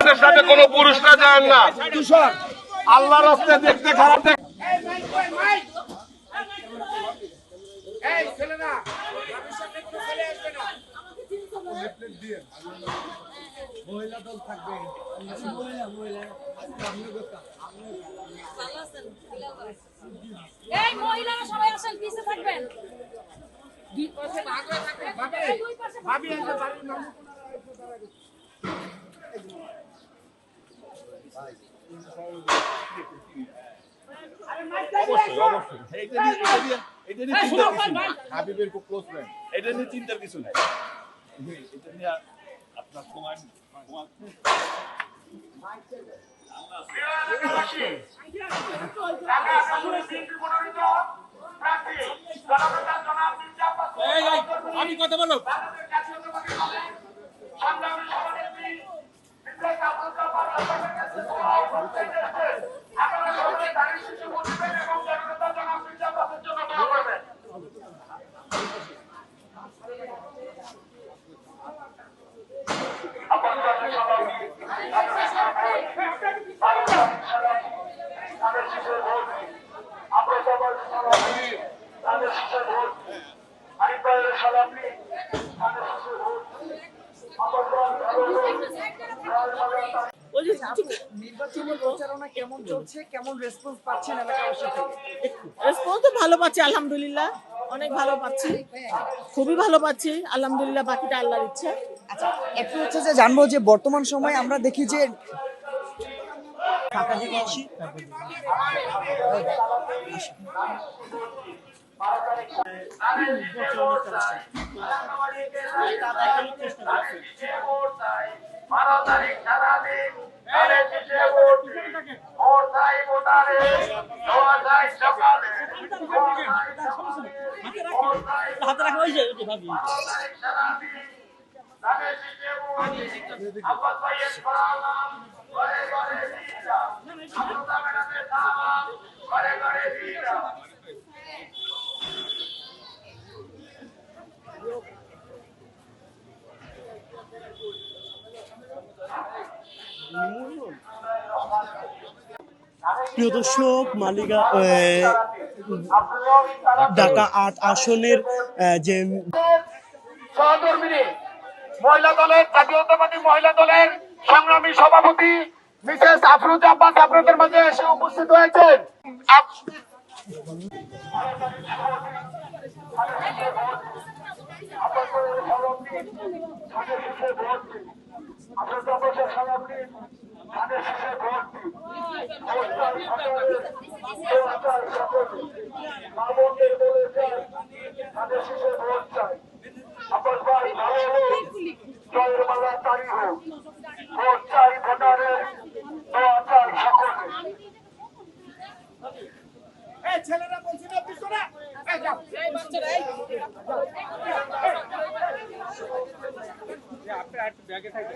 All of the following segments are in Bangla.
মহিলাদের সাথে কোনো পুরুষরা যায় না। আল্লাহর রাস্তায় দেখতে খারাপ দেখ। মহিলা দল থাকবে, এই মহিলারা সবাই আসেন, পিছে থাকবেন। দুই পাশে ভাগ হয়ে থাকবে। ভাবি আসবে বাড়ির মানুষ। হাবিবের খুব ক্লোজ ফ্রেন্ড, এটা নিয়ে চিন্তার কিছু নাই। এটা নিয়ে আপনার তোমার আমি কথা বলো। নির্বাচনী প্রচারণা কেমন চলছে, কেমন রেসপন্স পাচ্ছেন এলাকাবাসী থেকে? রেসপন্স তো ভালো পাচ্ছি, আলহামদুলিল্লাহ, অনেক ভালো পাচ্ছি, খুবই ভালো পাচ্ছি, আলহামদুলিল্লাহ। বাকিটা আল্লাহর ইচ্ছা। আচ্ছা, একটু হচ্ছে যে জানবো যে বর্তমান সময়ে আমরা দেখি যে ফাঁকা জায়গায় আসি। হাতে রাখা হয়েছে ভাবি। প্রিয় দর্শক, মালিকা ঢাকা ৮ আসনের যে সহধর্মিনী মহিলা দলের, জাতীয়তাবাদী মহিলা দলের সংগ্রামী সভাপতি মিসেস আফরোজা আব্বাস আপনাদের মাঝে এসে উপস্থিত হয়েছেন। ছেলেরা বলছি না পিছনে আপনার ব্যাগে থাকবে।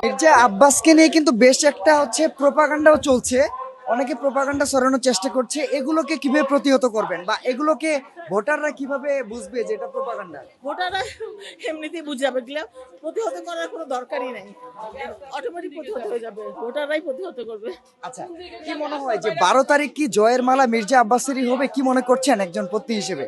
মির্জা আব্বাসকে নিয়ে কিন্তু বেশ একটা হচ্ছে প্রোপাগান্ডাও চলছে, অনেকে প্রোপাগান্ডা ছড়ানোর চেষ্টা করছে। এগুলোকে কিভাবে প্রতিহত করবেন, বা এগুলোকে ভোটাররা কিভাবে বুঝবে যে এটা প্রোপাগান্ডা? ভোটাররা এমনিতেই বুঝে যাবে, প্রতিহত করার কোনো দরকারই নাই, অটোমেটিক প্রতিহত হয়ে যাবে, ভোটাররাই প্রতিহত করবে। আচ্ছা, কি মনে হয় যে 12 তারিখ কি জয়ের মালা মির্জা আব্বাসেরই হবে? কি মনে করছেন একজন প্রত্যয়ী হিসেবে?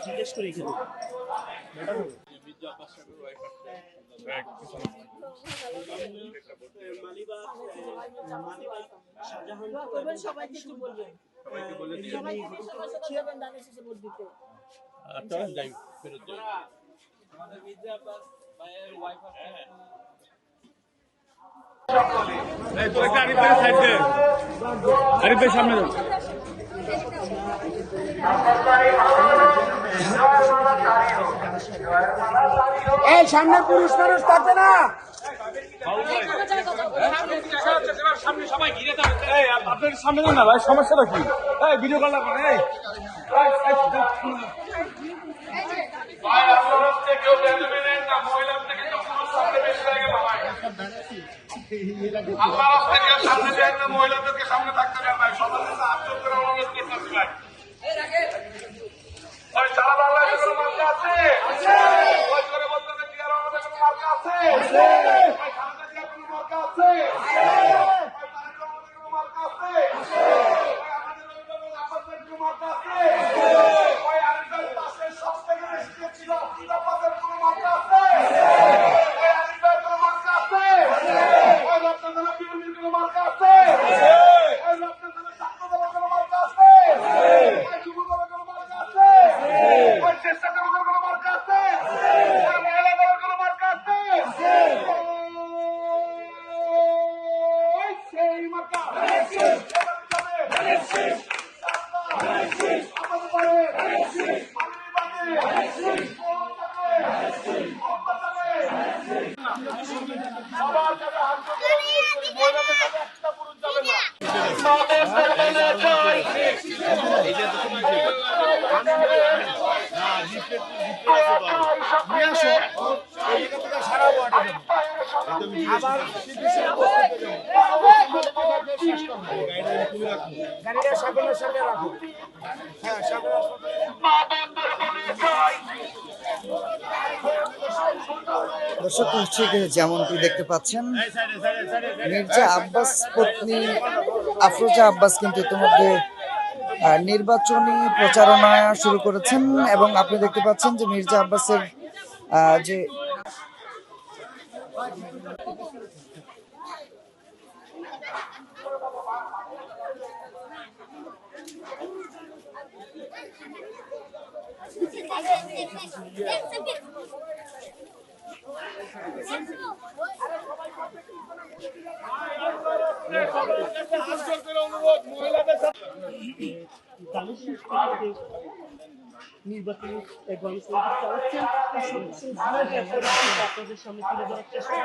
জিজ্ঞেস করি কিন্তু সবাইকে একটু বলবেন, দানের শেষে ভোট দিতে। সামনে এই সামনে পুরুষ মানুষ থাকবে না। আপনার সামনে না ভাই, সমস্যাটা কি? ভিডিও কল ভাই আপনারা হচ্ছে কেউ বেদবি নেন না, মহিলার থেকে কেউ পুরুষ সামনে বেশি লাগে না ভাই। আল্লাহ রাস্তায় কেউ সামনে দেন না, মহিলাদেরকে সামনে থাকতে দেন ভাই। সবার কাছে হাত জোর করে অনুরোধ করতেছি ভাই। ওই সারা বাংলাদেশে কোনো মার্কা আছে? ওই করে বলতেছে টিআর আমাদের কোনো মার্কা আছে? ওই খালেদা জিয়ার কোনো মার্কা আছে? ওই তারেক রহমানের কোনো মার্কা আছে? ওই আমাদের রবীন্দ্রনাথ আব্বাসের কোনো মার্কা আছে? ওই আরিফের পাশে সবথেকে বেশি যে ছিল আব্বাসের কোনো মার্কা আছে? ওই আরিফের কোনো মার্কা আছে? ওই রত্নদানা বিএনপির কোনো মার্কা আছে? ওই রত্নদানা ছাত্র দলের কোনো মার্কা আছে? ওই যুব দলের কোনো মার্কা আছে? ওই চেষ্টা করার কোনো মার্কা আছে? ওই মহিলা দলের কোনো মার্কা আছে? ওই সেই মার্কা সবার সাথে হাত ধরে মহিলাদের সাথে একটা পুরুষ যাবে না। গাড়িটা সামনের সামনে রাখো। হ্যাঁ, সামনে রাখো। দর্শক ঠিক যেমনটি দেখতে পাচ্ছেন মির্জা আব্বাস পত্নী আফরোজা আব্বাস কিন্তু ইতিমধ্যে নির্বাচনী প্রচারণা শুরু করেছেন এবং আপনি দেখতে পাচ্ছেন যে মির্জা আব্বাসের যে নির্বাচনী গণসংযোগ চালাচ্ছেন আপনাদের সামনে তুলে ধরার চেষ্টা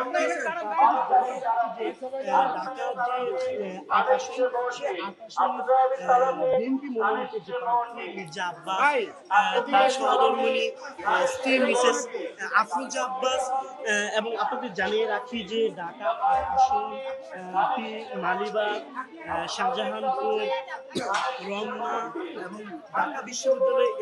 বিএনপি মনোনীত যে প্রার্থী মির্জা আব্বাস, তার সহধর্মিণী স্ত্রী মিসেস আফরোজা আব্বাস, এবং আপনাদের জানিয়ে রাখি যে ঢাকা আসন মালিবাগ, শাহজাহানপুর, রমনা এবং ঢাকা বিশ্ববিদ্যালয়